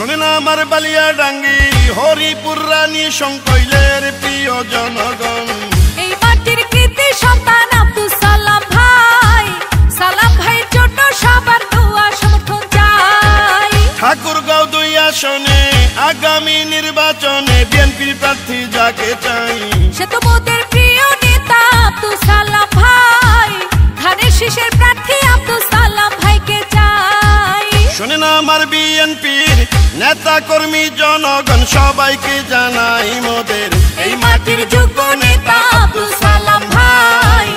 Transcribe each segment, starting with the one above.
শোনে না আমার বালিয়া ডাঙ্গি হরিপুর রানী সংকৈলের প্রিয় জনগণ। এই মাটির কৃতি সন্তান আব্দুল সালাম ভাই, সালাম ভাইয়ের জন্য সবার দোয়া সমর্থন চাই। ঠাকুরগাঁও 2 আসনে আগামী নির্বাচনে বিএনপির প্রার্থী যাকে চাই, সে তো মোদের প্রিয় নেতা আব্দুল সালাম ভাই, ধানের শীষের প্রার্থী আব্দুল সালাম ভাইকে চাই। শোনে না আমার বিএনপির নেতা কর্মী জনগণ সবাইকে জানাই মোদের এই মাটির যোগ্য নেতা আব্দুল সালাম ভাই,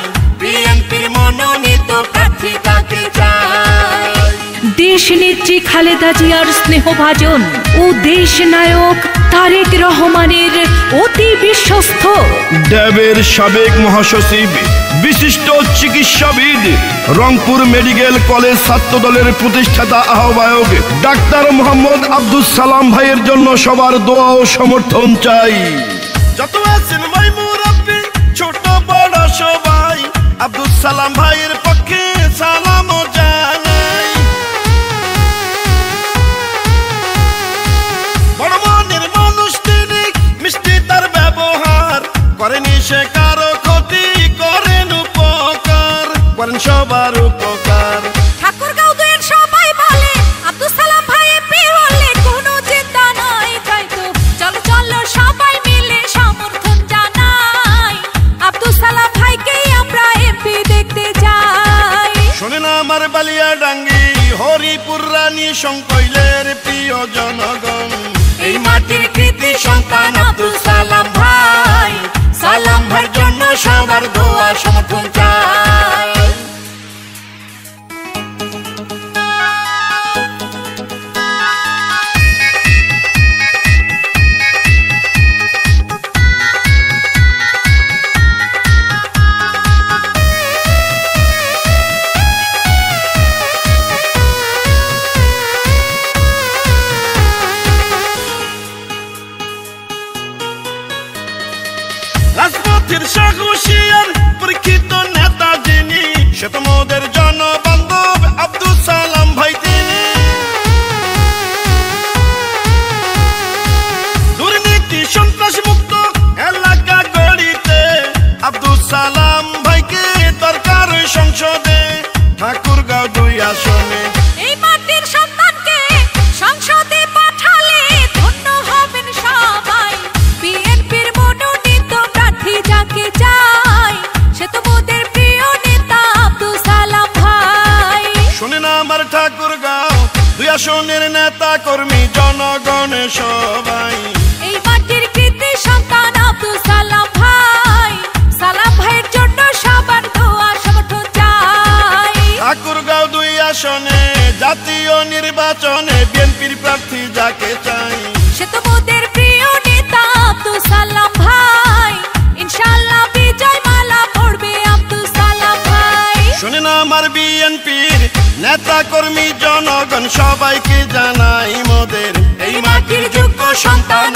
বিএনপির মনোনীত প্রার্থী তাকে চাই। দেশ নেত্রী খালেদা জিয়ার স্নেহভাজন ও দেশ নায়ক তারেক রহমানের অতি বিশ্বস্ত ড্যাবের সাবেক মহাসচিব বিশিষ্ট চিকিৎসাবিদ রংপুর মেডিকেল কলেজ ছাত্র দলের প্রতিষ্ঠাতা আহ্বায়ক ডাক্তার মোহাম্মদ আব্দুল সালাম ভাইয়ের জন্য সবার দোয়া ও সমর্থন চাই। যত আছেন ভাই মুরব্বি ছোট বড় সবাই আব্দুল সালাম ভাইয়ের পক্ষে সালাম জানাই। বড় মনের মানুষ তিনি, মিষ্টি তার ব্যবহার, করেনি সে কারো ক্ষতি, করেন উপকার, করেন সবার উপকার। ঠাকুরগাঁও 2 এর সবাই বলে আব্দুল সালাম ভাই এমপি হলে কোনো চিন্তা নাই, তাই তো চলো চলো সবাই মিলে সমর্থন জানাই, আব্দুল সালাম ভাইকে আমরা এমপি দেখতে যাই। শোনে না আমার বালিয়া ডাঙ্গি হরিপুর রানী সংকৈলের প্রিয় জনগণ। এই মাটির কৃতি সন্তান আব্দুল সালাম ভাই, সালাম ভাইয়ের জন্য সবার দোয়া সমর্থন চাই। রাজপথের সাহসিয়ার পরীক্ষিত নেতা যিনি, সে তো মোদের জনবান্ধব আব্দুল সালাম ভাই তিনি। দুর্নীতি সন্ত্রাস মুক্ত এলাকা গড়িতে আব্দুল সালাম ভাইকে দরকার সংসদে ঠাকুরগাঁও 2 আসনে। এই মাটির সন্তানকে সংসদে পাঠালে ধন্য হবেন সবাই, বিএনপির মনোনীত প্রার্থী যাকে চাই, সে তো মোদের প্রিয় নেতা আব্দুল সালাম ভাই। শোনে না আমার ঠাকুরগাঁও 2 আসনের নেতা কর্মী জনগণ সবাই, এই মাটির কৃতি সন্তান আব্দুল সালাম ভাই, সালাম ভাইয়ের জন্য সবার দোয়া সমর্থন চাই। ঠাকুরগাঁও 2 আসনে জাতীয় নির্বাচনে বিএনপির প্রার্থী যাকে চাই, সে তো মোদের প্রিয় নেতা আব্দুল সালাম ভাই, ইনশাআল্লাহ বিজয় মালা পড়বে আব্দুল সালাম ভাই। শোনে না আমার বিএনপির নেতা কর্মী জনগণ সবাইকে জানাই মোদের এই মাটির যোগ্য সন্তান